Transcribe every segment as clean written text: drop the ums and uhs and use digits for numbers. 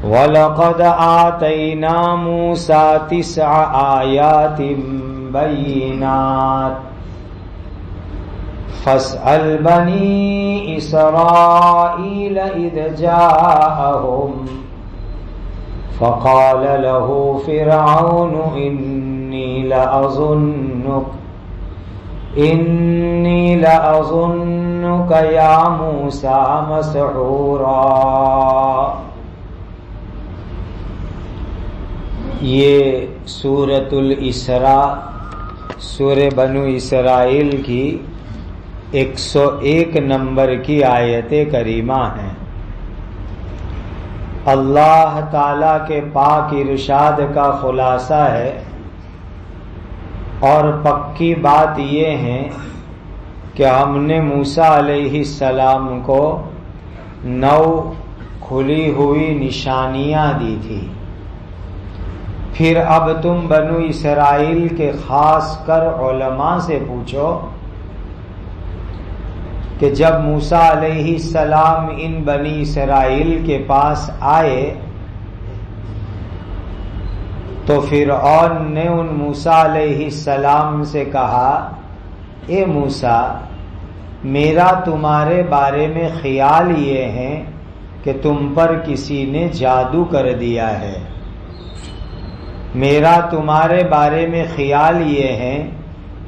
وَلَقَدْ آتَيْنَا مُوسَى 9 آيَاتٍ بَيِّنَاتٍ فَاسْأَلْ بَنِي إِسْرَائِيلَ إِذْ جَاءَهُمْ فَقَالَ لَهُ فِرْعَوْنُ إِنِّي لَأَظُنُّكَ يَا مُوسَى مَسْحُورًا۔ یہ سورۃ الاسراء سورہ بنو اسرائیل کی 101 نمبر کی آیت کریمہ ہیں۔ اللہ تعالی کے پاک ارشاد کا خلاصہ ہے اور پکی بات یہ ہے کہ ہم نے موسیٰ علیہ السلام کو 9 کھلی ہوئی نشانیاں دی تھی۔ پھر اب تم بنو اسرائیل کے خاص کر علماء سے پوچھو کہ جب موسیٰ علیہ السلام ان بنی اسرائیل کے پاس آئے تو فرعون نے ان موسیٰ علیہ السلام سے کہا، اے موسیٰ، میرا تمہارے بارے میں خیال یہ ہے کہ تم پر کسی نے جادو کر دیا ہے۔ میرا تمہارے بارے میں خیال یہ ہے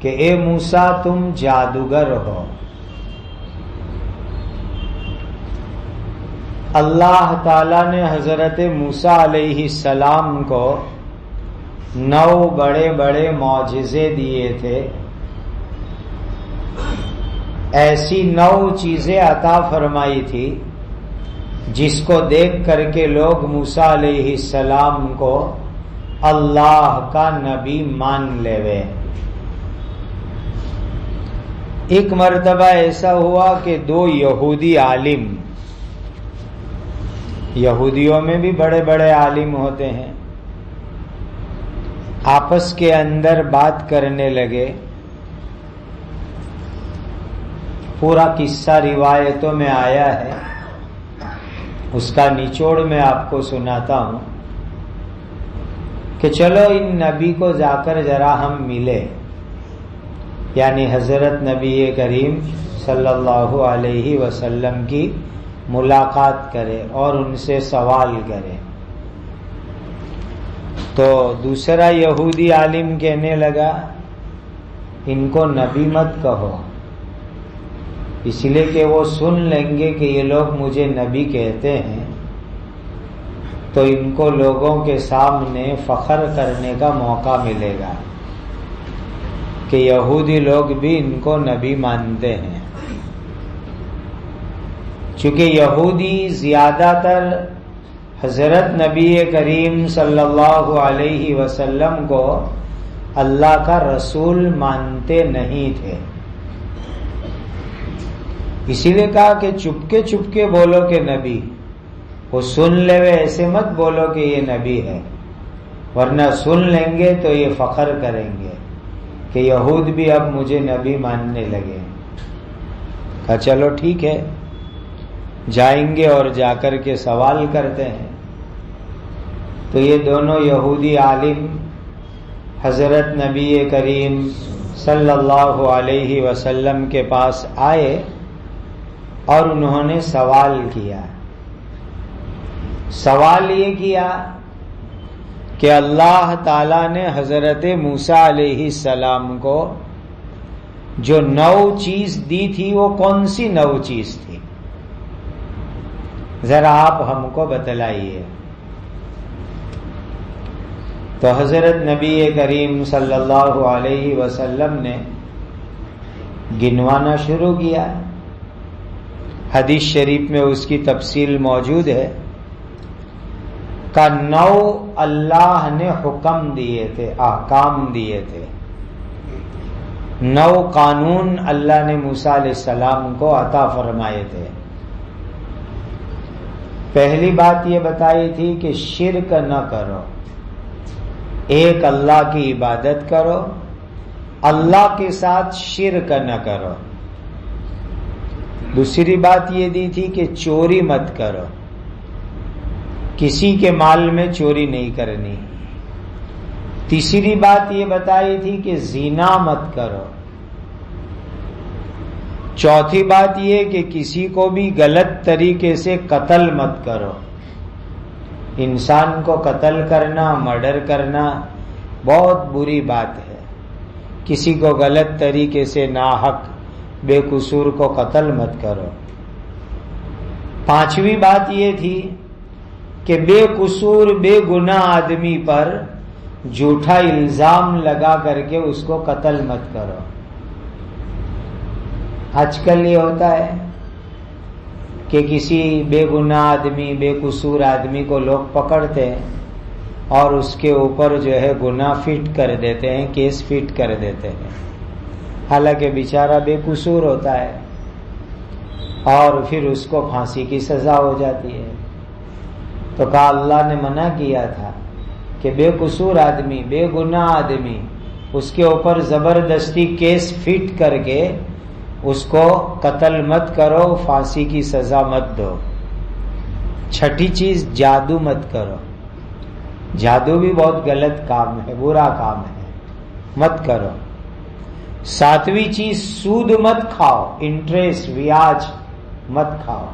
کہ اے موسیٰ تم جادوگر ہو۔ اللہ تعالیٰ نے حضرت موسیٰ علیہ السلام کو 9 بڑے بڑے معجزے دیے تھے۔ ایسی 9 چیزیں عطا فرمائی تھی جس کو دیکھ کر کے لوگ موسیٰ علیہ السلام کو اللہ کا نبی مان لے وے۔ ایک مرتبہ ایسا ہوا کہ 2 یہودی عالم، یہودیوں میں بھی بڑے بڑے عالم ہوتے ہیں، آپس کے اندر بات کرنے لگے۔ پورا قصہ روایتوں میں آیا ہے، اس کا نچوڑ میں آپ کو سناتا ہوں کہ چلو ان نبی کو جا کر ذرا ہم ملے، یعنی حضرت نبی کریم صلی اللہ علیہ وسلم کی ملاقات کرے اور ان سے سوال کرے۔ تو دوسرا یہودی عالم کہنے لگا، ان کو نبی مت کہو، اس لیے کہ وہ سن لیں گے کہ یہ لوگ مجھے نبی کہتے ہیں تو ان کو لوگوں کے سامنے فخر کرنے کا موقع ملے گا کہ یہودی لوگ بھی ان کو نبی مانتے ہیں۔ چونکہ یہودی زیادہ تر حضرت نبی کریم صلی اللہ علیہ وسلم کو اللہ کا رسول مانتے نہیں تھے، اسی لیے کہا کہ چپکے چپکے بولو کہ نبی، وہ سن لے ایسے مت بولو کہ یہ نبی ہے، ورنہ سن لیں گے تو یہ فخر کریں گے کہ یہود بھی اب مجھے نبی ماننے لگے۔ کہا چلو ٹھیک ہے، جائیں گے اور جا کر کے سوال کرتے ہیں۔ تو یہ دونوں یہودی عالم حضرت نبی کریم صلی اللہ علیہ وسلم کے پاس آئے اور انہوں نے سوال کیا۔ سوال یہ کیا کہ اللہ تعالیٰ نے حضرت موسیٰ علیہ السلام کو جو 9 چیز دی تھی وہ کون سی 9 چیز تھی، ذرا آپ ہم کو بتلائیے۔ تو حضرت نبی کریم صلی اللہ علیہ وسلم نے گنوانا شروع کیا۔ حدیث شریف میں اس کی تفصیل موجود ہے کہ 9 اللہ نے حکم دیے تھے، احکام دیے تھے، 9 قانون اللہ نے موسیٰ علیہ السلام کو عطا فرمائے تھے۔ پہلی بات یہ بتائی تھی کہ شرک نہ کرو، ایک اللہ کی عبادت کرو، اللہ کے ساتھ شرک نہ کرو۔ دوسری بات یہ دی تھی کہ چوری مت کرو، کسی کے مال میں چوری نہیں کرنی. تیسری بات یہ بتائی تھی کہ زنا مت کرو. چوتھی بات یہ کہ کسی کو بھی غلط طریقے سے قتل مت کرو. انسان کو قتل کرنا، مرڈر کرنا بہت بری بات ہے. کسی کو غلط طریقے سے ناحق بے قصور کو قتل مت کرو. پانچویں بات یہ تھی کہ بے قصور بے گناہ آدمی پر جھوٹا الزام لگا کر کے اس کو قتل مت کرو. آج کل یہ ہوتا ہے کہ کسی بے گناہ آدمی، بے قصور آدمی کو لوگ پکڑتے ہیں اور اس کے اوپر جو ہے گناہ فٹ کر دیتے ہیں، کیس فٹ کر دیتے ہیں، حالانکہ بیچارہ بے قصور ہوتا ہے، اور پھر اس کو پھانسی کی سزا ہو جاتی ہے. تو کہا اللہ نے منع کیا تھا کہ بے قصور آدمی، بے گناہ آدمی، اس کے اوپر زبردستی کیس فٹ کر کے اس کو قتل مت کرو، پھانسی کی سزا مت دو. چھٹی چیز، جادو مت کرو. جادو بھی بہت غلط کام ہے، برا کام ہے، مت کرو. ساتویں چیز، سود مت کھاؤ، انٹریسٹ، بیاج مت کھاؤ،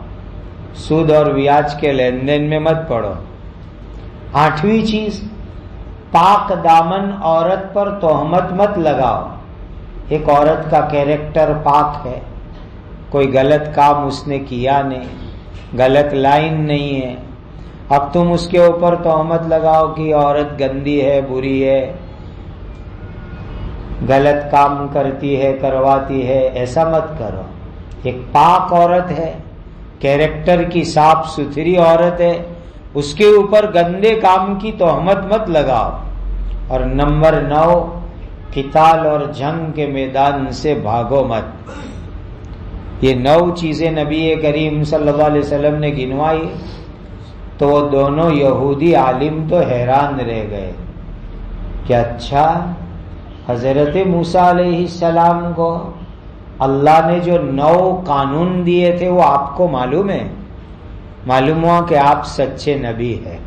سود اور بیاج کے لین دین میں مت پڑو. آٹھویں چیز، پاک دامن عورت پر تہمت مت لگاؤ. ایک عورت کا کیریکٹر پاک ہے، کوئی غلط کام اس نے کیا نہیں، غلط لائن نہیں ہے، اب تم اس کے اوپر تہمت لگاؤ کہ عورت گندی ہے، بری ہے، غلط کام کرتی ہے، کرواتی ہے. ایسا مت کرو. ایک پاک عورت ہے، کیریکٹر کی صاف ستھری عورت ہے، اس کے اوپر گندے کام کی تہمت مت لگاؤ. اور نمبر 9، قتال اور جنگ کے میدان سے بھاگو مت. یہ 9 چیزیں نبی کریم صلی اللہ علیہ وسلم نے گنوائی تو وہ دونوں یہودی عالم تو حیران رہ گئے کہ اچھا، حضرت موسیٰ علیہ السلام کو اللہ نے جو 9 قانون دیے تھے وہ آپ کو معلوم ہے؟ معلوم ہوا کہ آپ سچے نبی ہیں،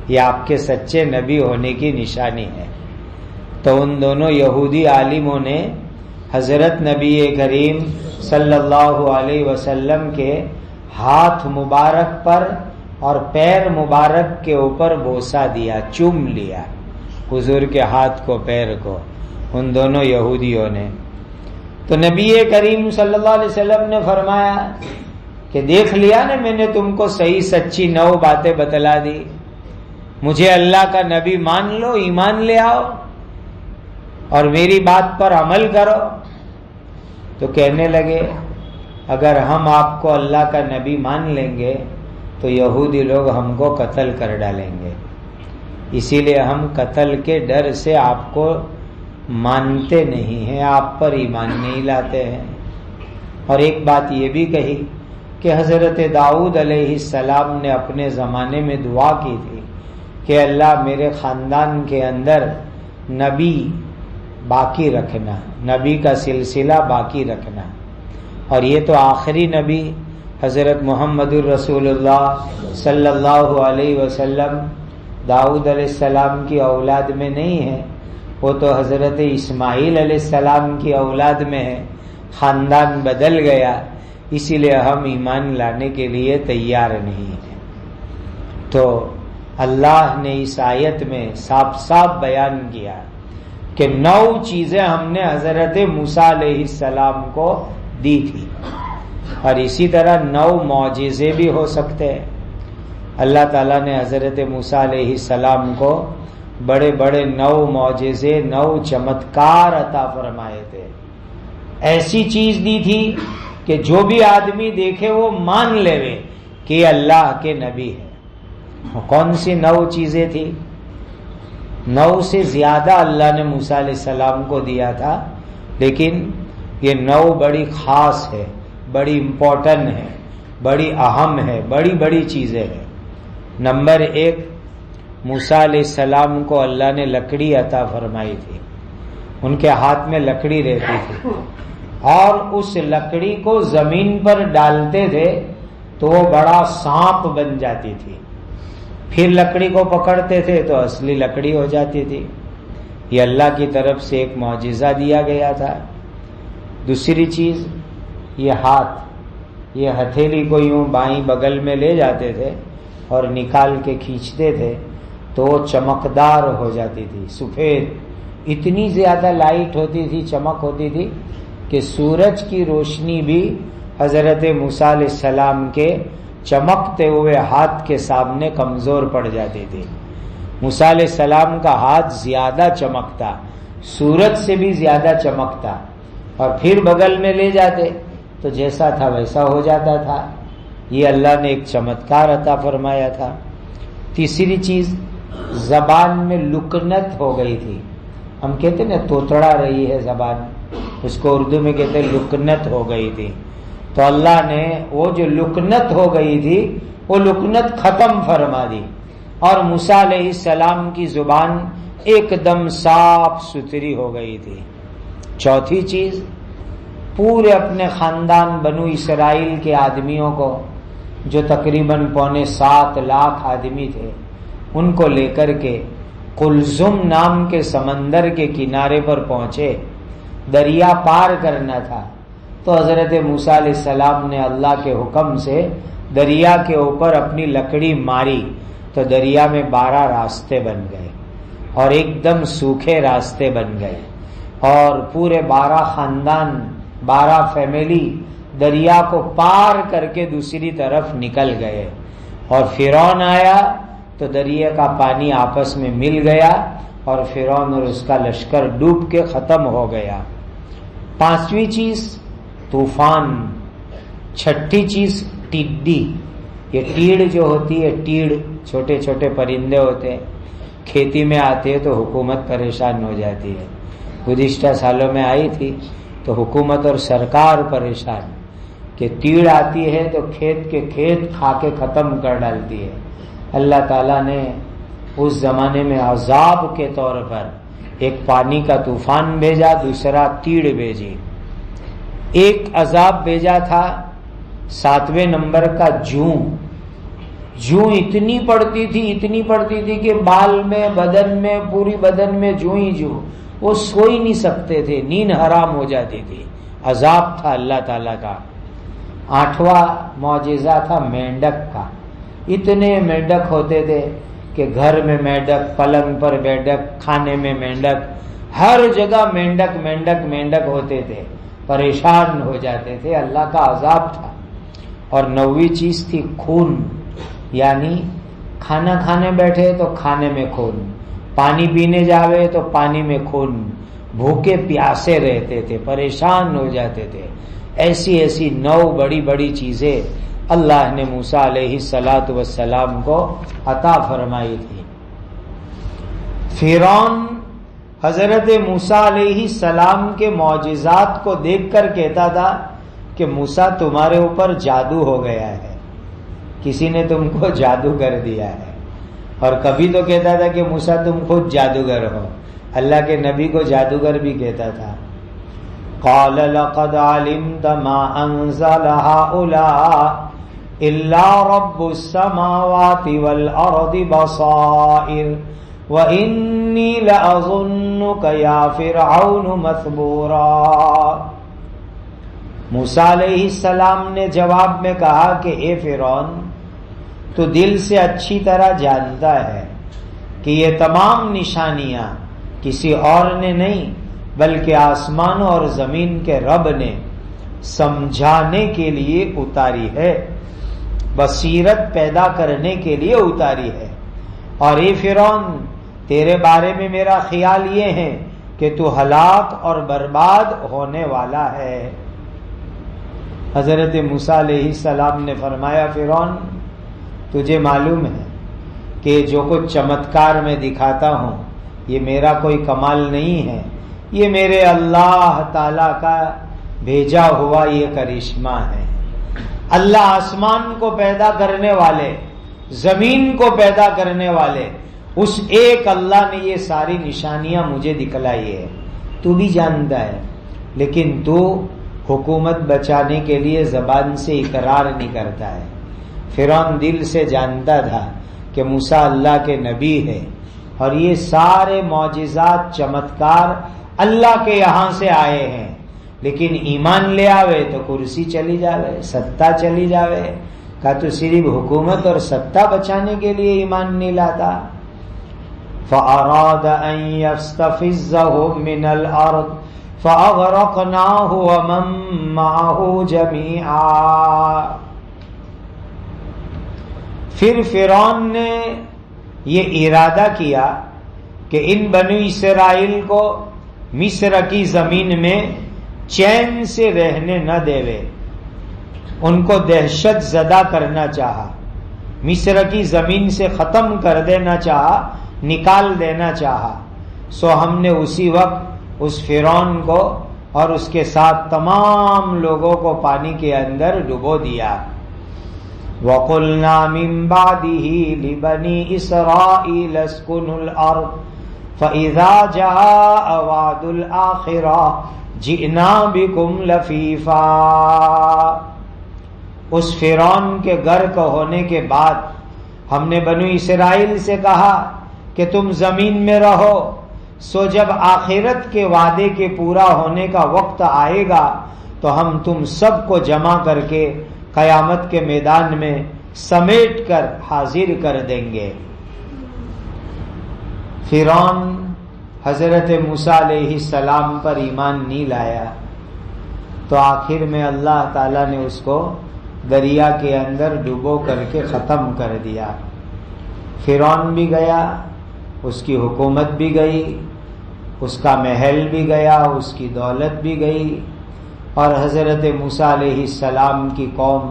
یہ آپ کے سچے نبی ہونے کی نشانی ہے. تو ان دونوں یہودی عالموں نے حضرت نبی کریم صلی اللہ علیہ وسلم کے ہاتھ مبارک پر اور پیر مبارک کے اوپر بوسہ دیا، چوم لیا حضور کے ہاتھ کو، پیر کو، ان دونوں یہودیوں نے. تو نبی کریم صلی اللہ علیہ وسلم نے فرمایا کہ دیکھ لیا نا، میں نے تم کو صحیح سچی 9 باتیں بتلا دی، مجھے اللہ کا نبی مان لو، ایمان لے آؤ اور میری بات پر عمل کرو. تو کہنے لگے اگر ہم آپ کو اللہ کا نبی مان لیں گے تو یہودی لوگ ہم کو قتل کر ڈالیں گے، اسی لیے ہم قتل کے ڈر سے آپ کو مانتے نہیں ہیں، آپ پر ایمان نہیں لاتے ہیں. اور ایک بات یہ بھی کہی کہ حضرت داؤد علیہ السلام نے اپنے زمانے میں دعا کی تھی کہ اللہ میرے خاندان کے اندر نبی باقی رکھنا، نبی کا سلسلہ باقی رکھنا. اور یہ تو آخری نبی حضرت محمد الرسول اللہ صلی اللہ علیہ وسلم داؤد علیہ السلام کی اولاد میں نہیں ہے، وہ تو حضرت اسماعیل علیہ السلام کی اولاد میں ہے. خاندان بدل گیا، اسی لیے ہم ایمان لانے کے لیے تیار نہیں ہیں. تو اللہ نے اس آیت میں صاف صاف بیان کیا کہ 9 چیزیں ہم نے حضرت موسیٰ علیہ السلام کو دی تھی، اور اسی طرح 9 معجزے بھی ہو سکتے ہیں. اللہ تعالیٰ نے حضرت موسیٰ علیہ السلام کو بڑے بڑے 9 معجزے، 9 چمتکار عطا فرمائے تھے. ایسی چیز دی تھی کہ جو بھی آدمی دیکھے وہ مان لے کہ یہ اللہ کے نبی ہے. کون سی 9 چیزیں تھی؟ 9 سے زیادہ اللہ نے موسیٰ علیہ السلام کو دیا تھا، لیکن یہ 9 بڑی خاص ہے، بڑی امپورٹنٹ ہے، بڑی اہم ہے، بڑی بڑی چیزیں ہیں. نمبر 1، موسیٰ علیہ السلام کو اللہ نے لکڑی عطا فرمائی تھی. ان کے ہاتھ میں لکڑی رہتی تھی اور اس لکڑی کو زمین پر ڈالتے تھے تو وہ بڑا سانپ بن جاتی تھی. پھر لکڑی کو پکڑتے تھے تو اصلی لکڑی ہو جاتی تھی. یہ اللہ کی طرف سے ایک معجزہ دیا گیا تھا. دوسری چیز یہ ہاتھ، یہ ہتھیلی کو یوں بائیں بغل میں لے جاتے تھے اور نکال کے کھینچتے تھے تو وہ چمکدار ہو جاتی تھی، سفید. اتنی زیادہ لائٹ ہوتی تھی، چمک ہوتی تھی کہ سورج کی روشنی بھی حضرت موسیٰ علیہ السلام کے چمکتے ہوئے ہاتھ کے سامنے کمزور پڑ جاتی تھی. موسیٰ علیہ السلام کا ہاتھ زیادہ چمکتا، سورج سے بھی زیادہ چمکتا، اور پھر بغل میں لے جاتے تو جیسا تھا ویسا ہو جاتا تھا. یہ اللہ نے ایک چمتکار عطا فرمایا تھا. تیسری چیز، زبان میں لکنت ہو گئی تھی. ہم کہتے نا توتڑا رہی ہے زبان، اس کو اردو میں کہتے لکنت ہو گئی تھی. تو اللہ نے وہ جو لکنت ہو گئی تھی وہ لکنت ختم فرما دی، اور موسیٰ علیہ السلام کی زبان ایک دم صاف ستھری ہو گئی تھی. چوتھی چیز، پورے اپنے خاندان بنو اسرائیل کے آدمیوں کو، جو تقریباً 7.25 لاکھ آدمی تھے، ان کو لے کر کے قلزم نام کے سمندر کے کنارے پر پہنچے. دریا پار کرنا تھا تو حضرت موسیٰ علیہ السلام نے اللہ کے حکم سے دریا کے اوپر اپنی لکڑی ماری تو دریا میں 12 راستے بن گئے، اور ایک دم سوکھے راستے بن گئے، اور پورے 12 خاندان، 12 فیملی دریا کو پار کر کے دوسری طرف نکل گئے. اور فرعون آیا تو دریا کا پانی آپس میں مل گیا اور فرعون اور اس کا لشکر ڈوب کے ختم ہو گیا. پانچویں چیز طوفان. چھٹی چیز ٹڈی. یہ ٹیڑ جو ہوتی ہے، ٹیڑ چھوٹے چھوٹے پرندے ہوتے ہیں، کھیتی میں آتے ہیں تو حکومت پریشان ہو جاتی ہے. گزشتہ سالوں میں آئی تھی تو حکومت اور سرکار پریشان کہ تیڑ آتی ہے تو کھیت کے کھیت کھا کے ختم کر ڈالتی ہے. اللہ تعالیٰ نے اس زمانے میں عذاب کے طور پر ایک پانی کا طوفان بھیجا، دوسرا تیڑ بھیجی. ایک عذاب بھیجا تھا 7ویں نمبر کا جوں. جوں اتنی پڑتی تھی کہ بال میں، بدن میں، پوری بدن میں جوں ہی جوں. وہ سو ہی نہیں سکتے تھے، نیند حرام ہو جاتی تھی. عذاب تھا اللہ تعالیٰ کا. 8واں معجزہ تھا مینڈک کا. اتنے مینڈک ہوتے تھے کہ گھر میں مینڈک، پلنگ پر مینڈک، کھانے میں مینڈک، ہر جگہ مینڈک مینڈک مینڈک ہوتے تھے، پریشان ہو جاتے تھے. اللہ کا عذاب تھا. اور 9ویں چیز تھی خون. یعنی کھانا کھانے بیٹھے تو کھانے میں خون، پانی پینے جاوے تو پانی میں خون، بھوکے پیاسے رہتے تھے، پریشان ہو جاتے تھے. ایسی 9 بڑی بڑی چیزیں اللہ نے موسیٰ علیہ السلام کو عطا فرمائی تھی. فرعون حضرت موسیٰ علیہ السلام کے معجزات کو دیکھ کر کہتا تھا کہ موسیٰ تمہارے اوپر جادو ہو گیا ہے، کسی نے تم کو جادو کر دیا ہے. اور کبھی تو کہتا تھا کہ موسیٰ تم خود جادوگر ہو. اللہ کے نبی کو جادوگر بھی کہتا تھا. قال لقد علمت ما انزل هؤلاء الا رب السماوات والارض بصائر وانی لاظنک یا فرعون مثبورا. موسیٰ علیہ السلام نے جواب میں کہا کہ اے فرعون، تو دل سے اچھی طرح جانتا ہے کہ یہ تمام نشانیاں کسی اور نے نہیں بلکہ آسمان اور زمین کے رب نے سمجھانے کے لیے اتاری ہے، بصیرت پیدا کرنے کے لیے اتاری ہے. اور اے فرعون، تیرے بارے میں میرا خیال یہ ہے کہ تو ہلاک اور برباد ہونے والا ہے. حضرت موسیٰ علیہ السلام نے فرمایا فرعون، تجھے معلوم ہے کہ جو کچھ چمتکار میں دکھاتا ہوں یہ میرا کوئی کمال نہیں ہے، یہ میرے اللہ تعالی کا بھیجا ہوا یہ کرشمہ ہے. اللہ آسمان کو پیدا کرنے والے، زمین کو پیدا کرنے والے اس ایک اللہ نے یہ ساری نشانیاں مجھے دکھلائی ہے. تو بھی جانتا ہے، لیکن تو حکومت بچانے کے لیے زبان سے اقرار نہیں کرتا ہے. فرعون دل سے جانتا تھا کہ موسیٰ اللہ کے نبی ہے، اور یہ سارے معجزات چمتکار اللہ کے یہاں سے آئے ہیں، لیکن ایمان لے آوے تو کرسی چلی جاوے، ستا چلی جاوے، کہا تو صرف حکومت اور ستا بچانے کے لیے ایمان نہیں لاتا۔ فَأَرَادَ أَن يَسْتَفِزَّهُم مِّنَ الْأَرْضِ فَأَغْرَقْنَاهُ وَمَن مَّعَهُ جَمِيعًا۔ پھر فرعون نے یہ ارادہ کیا کہ ان بنی اسرائیل کو مصر کی زمین میں چین سے رہنے نہ دیوے، ان کو دہشت زدہ کرنا چاہا، مصر کی زمین سے ختم کر دینا چاہا، نکال دینا چاہا۔ سو ہم نے اسی وقت اس فرعون کو اور اس کے ساتھ تمام لوگوں کو پانی کے اندر ڈبو دیا۔ وَقُلْنَا مِن بَعْدِهِ لِبَنِي إِسْرَائِيلَ اسْكُنُوا الْأَرْضَ فَإِذَا جَاءَ وَعْدُ الْآخِرَةِ جِئْنَا بِكُمْ لَفِيفًا۔ اس فرعون کے غرق ہونے کے بعد ہم نے بنو اسرائیل سے کہا کہ تم زمین میں رہو، سو جب آخرت کے وعدے کے پورا ہونے کا وقت آئے گا تو ہم تم سب کو جمع کر کے قیامت کے میدان میں سمیٹ کر حاضر کر دیں گے۔ فرعون حضرت موسیٰ علیہ السلام پر ایمان نہیں لایا، تو آخر میں اللہ تعالیٰ نے اس کو دریا کے اندر ڈبو کر کے ختم کر دیا۔ فرعون بھی گیا، اس کی حکومت بھی گئی، اس کا محل بھی گیا، اس کی دولت بھی گئی، اور حضرت موسیٰ علیہ السلام کی قوم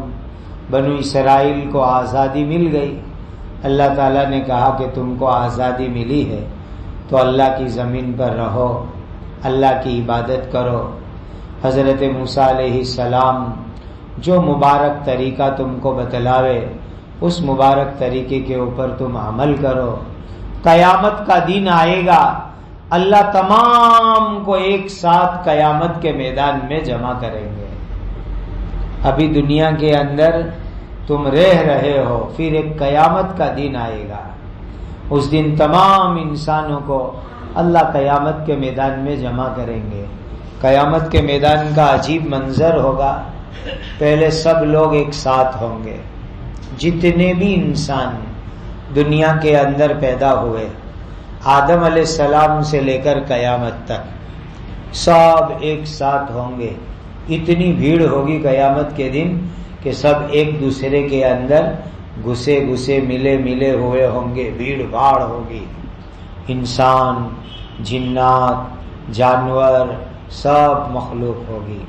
بنو اسرائیل کو آزادی مل گئی۔ اللہ تعالیٰ نے کہا کہ تم کو آزادی ملی ہے تو اللہ کی زمین پر رہو، اللہ کی عبادت کرو۔ حضرت موسیٰ علیہ السلام جو مبارک طریقہ تم کو بتلاوے اس مبارک طریقے کے اوپر تم عمل کرو۔ قیامت کا دن آئے گا، اللہ تمام کو ایک ساتھ قیامت کے میدان میں جمع کریں گے۔ ابھی دنیا کے اندر تم رہ رہے ہو، پھر ایک قیامت کا دن آئے گا، اس دن تمام انسانوں کو اللہ قیامت کے میدان میں جمع کریں گے۔ قیامت کے میدان کا عجیب منظر ہوگا، پہلے سب لوگ ایک ساتھ ہوں گے، جتنے بھی انسان دنیا کے اندر پیدا ہوئے، آدم علیہ السلام سے لے کر قیامت تک سب ایک ساتھ ہوں گے۔ اتنی بھیڑ ہوگی قیامت کے دن کہ سب ایک دوسرے کے اندر گھسے گھسے ملے ہوئے ہوں گے، بھیڑ بھاڑ ہوگی، انسان، جنات، جانور، سب مخلوق ہوگی۔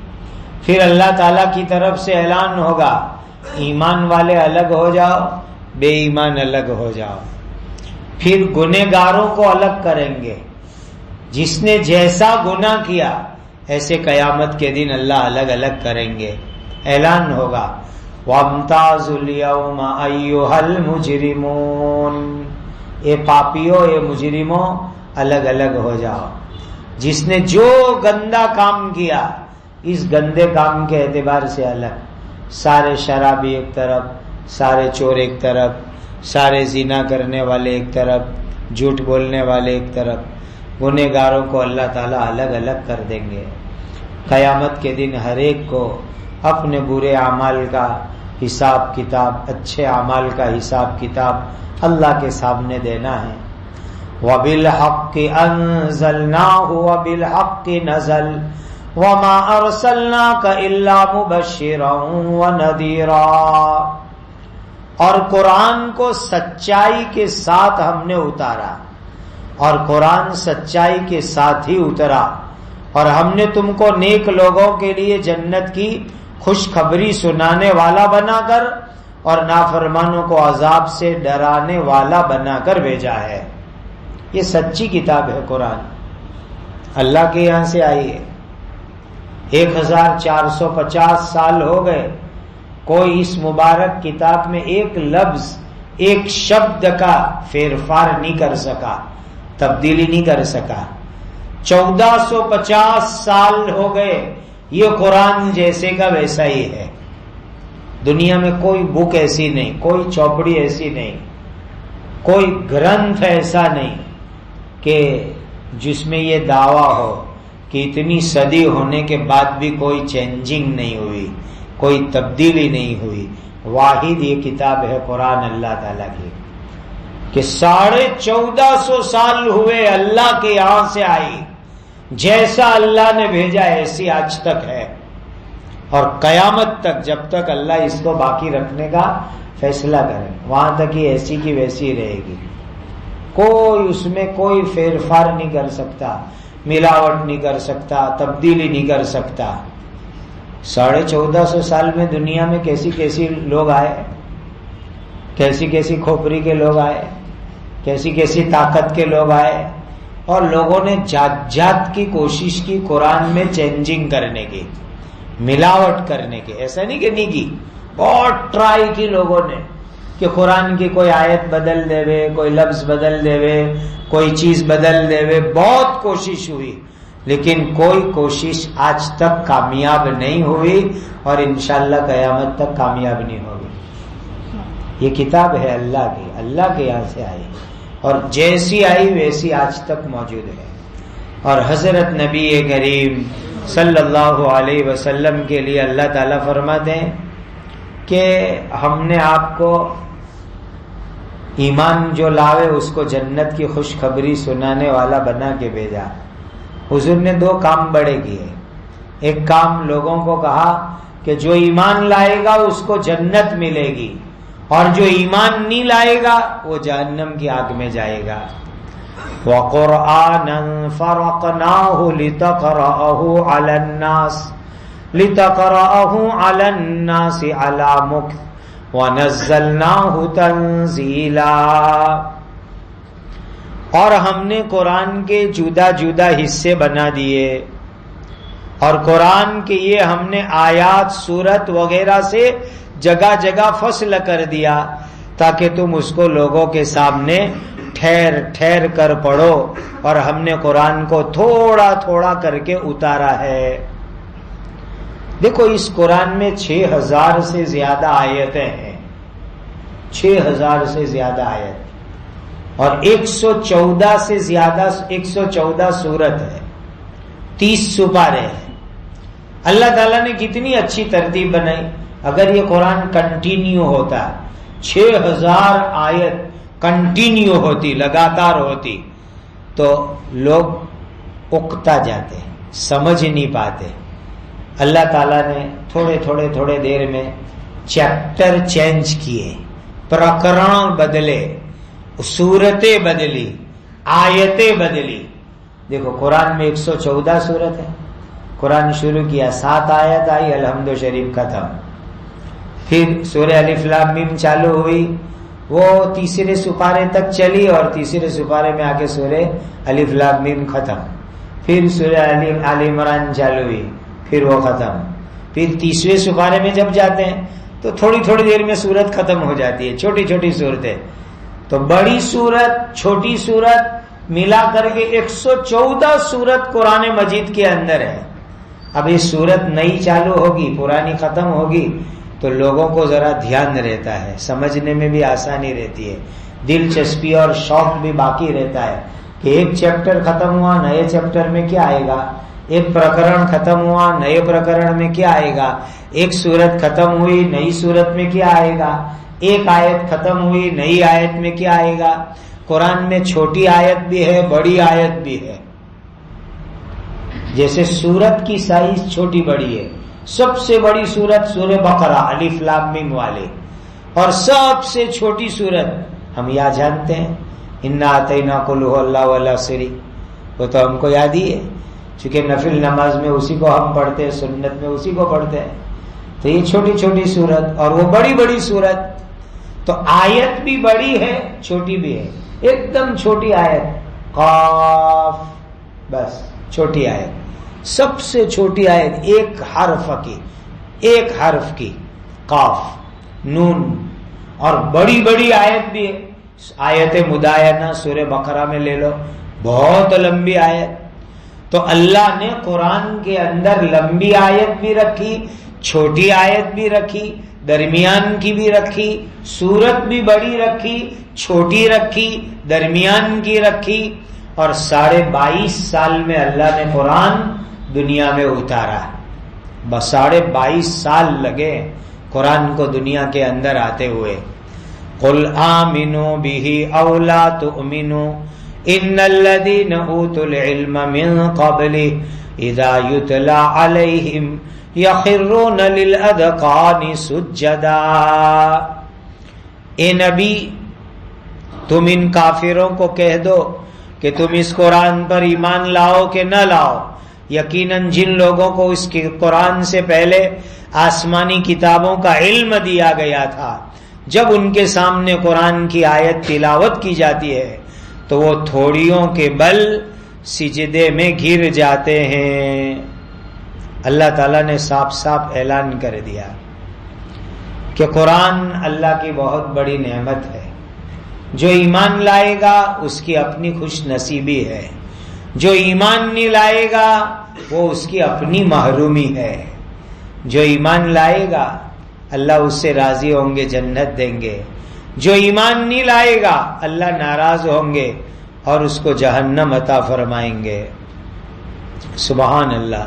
پھر اللہ تعالیٰ کی طرف سے اعلان ہوگا، ایمان والے الگ ہو جاؤ، بے ایمان الگ ہو جاؤ۔ پھر گنہگاروں کو الگ کریں گے، جس نے جیسا گناہ کیا ایسے قیامت کے دن اللہ الگ الگ کریں گے۔ اعلان ہوگا، وَامْتَازُوا الْيَوْمَ أَيُّهَا الْمُجْرِمُونَ، اے پاپیوں، اے مجرموں، الگ الگ ہو جاؤ۔ جس نے جو گندا کام کیا اس گندے کام کے اعتبار سے الگ، سارے شرابی ایک طرف، سارے چور ایک طرف، سارے زنا کرنے والے ایک طرف، جھوٹ بولنے والے ایک طرف، گنہگاروں کو اللہ تعالیٰ الگ الگ کر دیں گے۔ قیامت کے دن ہر ایک کو اپنے برے اعمال کا حساب کتاب، اچھے اعمال کا حساب کتاب اللہ کے سامنے دینا ہے۔ وَبِالْحَقِّ أَنزَلْنَاهُ وَبِالْحَقِّ نَزَلَ وَمَا أَرْسَلْنَاكَ إِلَّا مُبَشِّرًا وَنَذِيرًا، اور قرآن کو سچائی کے ساتھ ہم نے اتارا، اور قرآن سچائی کے ساتھ ہی اترا، اور ہم نے تم کو نیک لوگوں کے لیے جنت کی خوشخبری سنانے والا بنا کر اور نافرمانوں کو عذاب سے ڈرانے والا بنا کر بھیجا ہے۔ یہ سچی کتاب ہے قرآن، اللہ کے یہاں سے آئی ہے۔ 1450 سال ہو گئے، کوئی اس مبارک کتاب میں ایک لفظ، ایک شبد کا پھیرفار نہیں کر سکا، تبدیلی نہیں کر سکا۔ 1450 سال ہو گئے، یہ قرآن جیسے کا ویسا ہی ہے۔ دنیا میں کوئی بک ایسی نہیں، کوئی چوپڑی ایسی نہیں کوئی گرنتھ ایسا نہیں کہ جس میں یہ دعویٰ ہو کہ اتنی صدی ہونے کے بعد بھی کوئی چینجنگ نہیں ہوئی، کوئی تبدیلی نہیں ہوئی۔ واحد یہ کتاب ہے قرآن اللہ تعالیٰ کی کہ 1450 سال ہوئے اللہ کے یہاں سے آئی، جیسا اللہ نے بھیجا ایسی آج تک ہے، اور قیامت تک جب تک اللہ اس کو باقی رکھنے کا فیصلہ کرے وہاں تک یہ ایسی کی ویسی رہے گی۔ کوئی اس میں کوئی پھیر پھار نہیں کر سکتا، ملاوٹ نہیں کر سکتا، تبدیلی نہیں کر سکتا۔ 1450 سال میں دنیا میں کیسی کیسی لوگ آئے، کیسی کیسی کھوپڑی کے لوگ آئے، کیسی کیسی طاقت کے لوگ آئے، اور لوگوں نے جات جات کی کوشش کی قرآن میں چینجنگ کرنے کی، ملاوٹ کرنے کی۔ ایسا نہیں کہ نہیں کی، بہت ٹرائی کی لوگوں نے کہ قرآن کی کوئی آیت بدل دے وے، کوئی لفظ بدل دے وے، کوئی چیز بدل دے وے، بہت کوشش ہوئی، لیکن کوئی کوشش آج تک کامیاب نہیں ہوئی، اور انشاءاللہ قیامت تک کامیاب نہیں ہوگی۔ یہ کتاب ہے اللہ کی، اللہ کے یہاں سے آئی، اور جیسی آئی ویسی آج تک موجود ہے۔ اور حضرت نبی کریم صلی اللہ علیہ وسلم کے لیے اللہ تعالیٰ فرماتے ہیں کہ ہم نے آپ کو ایمان جو لاوے اس کو جنت کی خوشخبری سنانے والا بنا کے بھیجا۔ حضور نے 2 کام بڑے کیے۔ ایک کام لوگوں کو کہا کہ جو ایمان لائے گا اس کو جنت ملے گی، اور جو ایمان نہیں لائے گا وہ جہنم کی آگ میں جائے گا۔ وَقُرْآنًا فَرَقْنَاهُ لِتَقْرَأَهُ عَلَى النَّاسِ عَلَى مُكْثٍ وَنَزَّلْنَاهُ تَنزِيلًا۔ اور ہم نے قرآن کے جدا جدا حصے بنا دیے، اور قرآن کے یہ ہم نے آیات سورت وغیرہ سے جگہ جگہ فصل کر دیا تاکہ تم اس کو لوگوں کے سامنے ٹھہر ٹھہر کر پڑھو، اور ہم نے قرآن کو تھوڑا تھوڑا کر کے اتارا ہے۔ دیکھو اس قرآن میں 6000 سے زیادہ آیتیں ہیں، 6000 سے زیادہ آیت، اور 114 سے زیادہ 114 سورت ہے، 30 سپارے ہیں۔ اللہ تعالیٰ نے کتنی اچھی ترتیب بنائی۔ اگر یہ قرآن کنٹینیو ہوتا، 6000 آیت کنٹینیو ہوتی، لگاتار ہوتی، تو لوگ اکتا جاتے، سمجھ نہیں پاتے۔ اللہ تعالیٰ نے تھوڑے دیر میں چیپٹر چینج کیے، پرکرن بدلے، سورتیں بدلی، آیتیں بدلی۔ دیکھو قرآن میں 114 سورت ہے، قرآن شروع کیا 7 آیت آئی، الحمد شریف ختم۔ پھر سورہ الف لام میم چالو ہوئی، وہ تیسرے سپارے تک چلی، اور تیسرے سپارے میں آ کے سورہ الف لام میم ختم۔ پھر سورہ آل عمران چالو ہوئی، پھر وہ ختم۔ پھر تیسرے سپارے میں جب جاتے ہیں تو تھوڑی دیر میں سورت ختم ہو جاتی ہے، چھوٹی چھوٹی صورتیں۔ تو بڑی سورت چھوٹی سورت ملا کر کے 114 سورت قرآن مجید کے اندر ہے۔ اب یہ سورت نئی چالو ہوگی، پرانی ختم ہوگی، تو لوگوں کو ذرا دھیان رہتا ہے، سمجھنے میں بھی آسانی رہتی ہے، دلچسپی اور شوق بھی باقی رہتا ہے کہ ایک چیپٹر ختم ہوا، نئے چیپٹر میں کیا آئے گا، ایک پرکرن ختم ہوا، نئے پرکرن میں کیا آئے گا، ایک سورت ختم ہوئی، نئی سورت میں کیا آئے گا، ایک آیت ختم ہوئی، نئی آیت میں کیا آئے گا۔ قرآن میں چھوٹی آیت بھی ہے، بڑی آیت بھی ہے، جیسے سورت کی سائز چھوٹی بڑی ہے۔ سب سے بڑی سورت سورہ بقرہ الف لام میم والے، اور سب سے چھوٹی سورت ہم یاد جانتے ہیں انا اعطیناک قل هو اللہ والعصر، وہ تو ہم کو یاد ہی ہے، چونکہ نفل نماز میں اسی کو ہم پڑھتے ہیں، سنت میں اسی کو پڑھتے ہیں۔ تو یہ چھوٹی چھوٹی سورت اور وہ بڑی بڑی سورت، تو آیت بھی بڑی ہے چھوٹی بھی ہے۔ ایک دم چھوٹی آیت قاف، بس چھوٹی آیت، سب سے چھوٹی آیت ایک حرف کی قاف نون، اور بڑی بڑی آیت بھی ہے۔ آیت مدائنہ سورہ بقرہ میں لے لو، بہت لمبی آیت۔ تو اللہ نے قرآن کے اندر لمبی آیت بھی رکھی، چھوٹی آیت بھی رکھی، درمیان کی بھی رکھی، صورت بھی بڑی رکھی، چھوٹی رکھی، درمیان کی رکھی، اور 22.5 سال میں اللہ نے قرآن دنیا میں اتارا۔ بس 22.5 سال لگے قرآن کو دنیا کے اندر آتے ہوئے۔ قل آمنوا به او لا تؤمنوا ان الذين اوتوا العلم من قبله اذا يتلى عليهم يخرون للاذقان سجدا۔ اے نبی، تم ان کافروں کو کہہ دو کہ تم اس قرآن پر ایمان لاؤ کہ نہ لاؤ، یقیناً جن لوگوں کو اس قرآن سے پہلے آسمانی کتابوں کا علم دیا گیا تھا، جب ان کے سامنے قرآن کی آیت تلاوت کی جاتی ہے تو وہ تھوڑیوں کے بل سجدے میں گر جاتے ہیں۔ اللہ تعالیٰ نے صاف صاف اعلان کر دیا کہ قرآن اللہ کی بہت بڑی نعمت ہے۔ جو ایمان لائے گا اس کی اپنی خوش نصیبی ہے، جو ایمان نہیں لائے گا وہ اس کی اپنی محرومی ہے۔ جو ایمان لائے گا اللہ اس سے راضی ہوں گے، جنت دیں گے۔ جو ایمان نہیں لائے گا اللہ ناراض ہوں گے اور اس کو جہنم عطا فرمائیں گے۔ سبحان اللہ،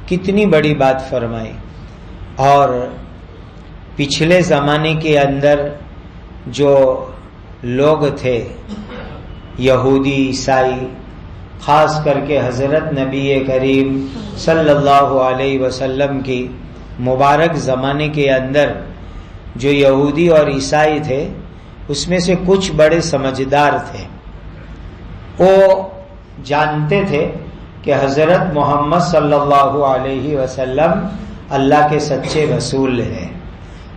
کتنی بڑی بات فرمائی۔ اور پچھلے زمانے کے اندر جو لوگ تھے، یہودی عیسائی، خاص کر کے حضرت نبی کریم صلی اللہ علیہ وسلم کی مبارک زمانے کے اندر جو یہودی اور عیسائی تھے، اس میں سے کچھ بڑے سمجھدار تھے۔ وہ جانتے تھے کہ حضرت محمد صلی اللہ علیہ وسلم اللہ کے سچے رسول ہیں،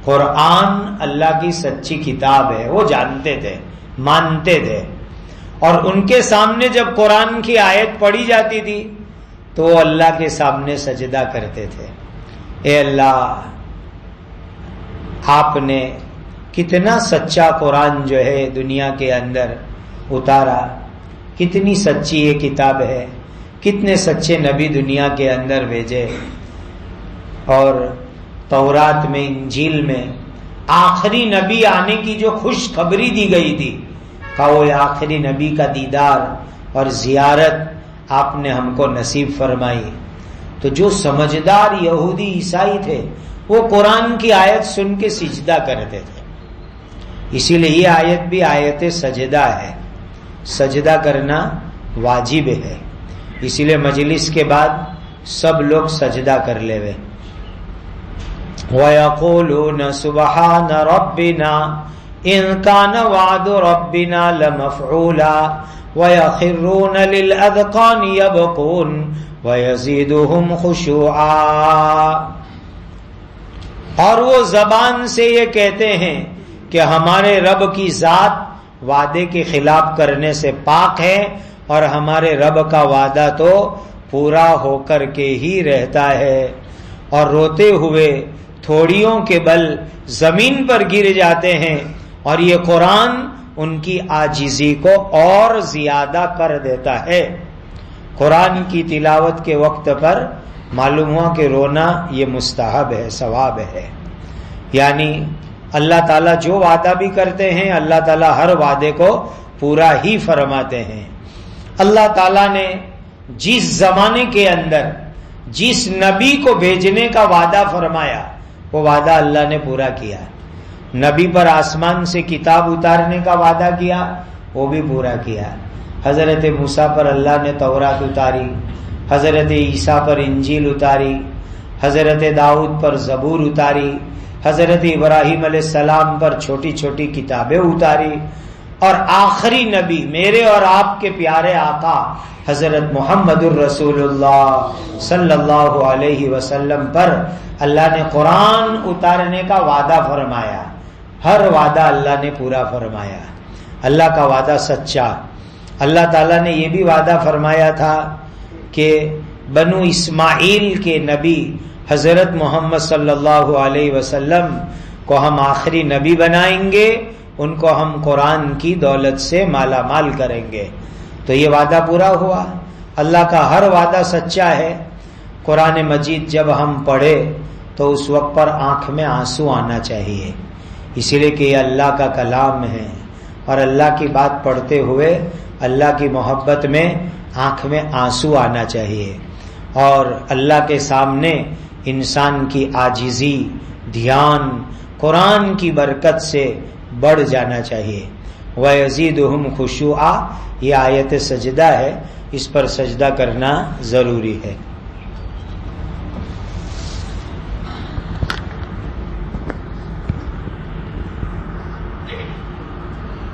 قرآن اللہ کی سچی کتاب ہے، وہ جانتے تھے، مانتے تھے۔ اور ان کے سامنے جب قرآن کی آیت پڑھی جاتی تھی تو وہ اللہ کے سامنے سجدہ کرتے تھے۔ اے اللہ، آپ نے کتنا سچا قرآن جو ہے دنیا کے اندر اتارا، کتنی سچی یہ کتاب ہے، کتنے سچے نبی دنیا کے اندر بھیجے۔ اور تورات میں، انجیل میں آخری نبی آنے کی جو خوشخبری دی گئی تھی، کہ وہ آخری نبی کا دیدار اور زیارت آپ نے ہم کو نصیب فرمائی۔ تو جو سمجھدار یہودی عیسائی تھے وہ قرآن کی آیت سن کے سجدہ کرتے تھے۔ اسی لیے یہ آیت بھی آیت سجدہ ہے، سجدہ کرنا واجب ہے۔ اسی لیے مجلس کے بعد سب لوگ سجدہ کر لے وے۔ وَيَقُولُونَ سُبْحَانَ رَبِّنَا إِن كَانَ وَعْدُ رَبِّنَا لَمَفْعُولًا وَيَخِرُّونَ لِلْأَذْقَانِ يَبْكُونَ وَيَزِيدُهُمْ خُشُوعًا۔ اور وہ زبان سے یہ کہتے ہیں کہ ہمارے رب کی ذات وعدے کے خلاف کرنے سے پاک ہے، اور ہمارے رب کا وعدہ تو پورا ہو کر کے ہی رہتا ہے۔ اور روتے ہوئے تھوڑیوں کے بل زمین پر گر جاتے ہیں، اور یہ قرآن ان کی عاجزی کو اور زیادہ کر دیتا ہے۔ قرآن کی تلاوت کے وقت پر معلوم ہوا کہ رونا یہ مستحب ہے، ثواب ہے۔ یعنی اللہ تعالیٰ جو وعدہ بھی کرتے ہیں، اللہ تعالیٰ ہر وعدے کو پورا ہی فرماتے ہیں۔ اللہ تعالیٰ نے جس زمانے کے اندر جس نبی کو بھیجنے کا وعدہ فرمایا، وہ وعدہ اللہ نے پورا کیا۔ نبی پر آسمان سے کتاب اتارنے کا وعدہ کیا، وہ بھی پورا کیا۔ حضرت موسیٰ پر اللہ نے تورات اتاری، حضرت عیسیٰ پر انجیل اتاری، حضرت داؤد پر زبور اتاری، حضرت ابراہیم علیہ السلام پر چھوٹی چھوٹی کتابیں اتاری، اور آخری نبی میرے اور آپ کے پیارے آقا حضرت محمد الرسول اللہ صلی اللہ علیہ وسلم پر اللہ نے قرآن اتارنے کا وعدہ فرمایا۔ ہر وعدہ اللہ نے پورا فرمایا۔ اللہ کا وعدہ سچا۔ اللہ تعالیٰ نے یہ بھی وعدہ فرمایا تھا کہ بنو اسماعیل کے نبی حضرت محمد صلی اللہ علیہ وسلم کو ہم آخری نبی بنائیں گے، ان کو ہم قرآن کی دولت سے مالا مال کریں گے۔ تو یہ وعدہ پورا ہوا۔ اللہ کا ہر وعدہ سچا ہے۔ قرآن مجید جب ہم پڑھے تو اس وقت پر آنکھ میں آنسو آنا چاہیے، اسی لیے کہ یہ اللہ کا کلام ہے، اور اللہ کی بات پڑھتے ہوئے اللہ کی محبت میں آنکھ میں آنسو آنا چاہیے، اور اللہ کے سامنے انسان کی عاجزی، دھیان قرآن کی برکت سے بڑھ جانا چاہیے۔ وَيَزِيدُهُمْ خُشُوعًا، یہ آیت سجدہ ہے، اس پر سجدہ کرنا ضروری ہے۔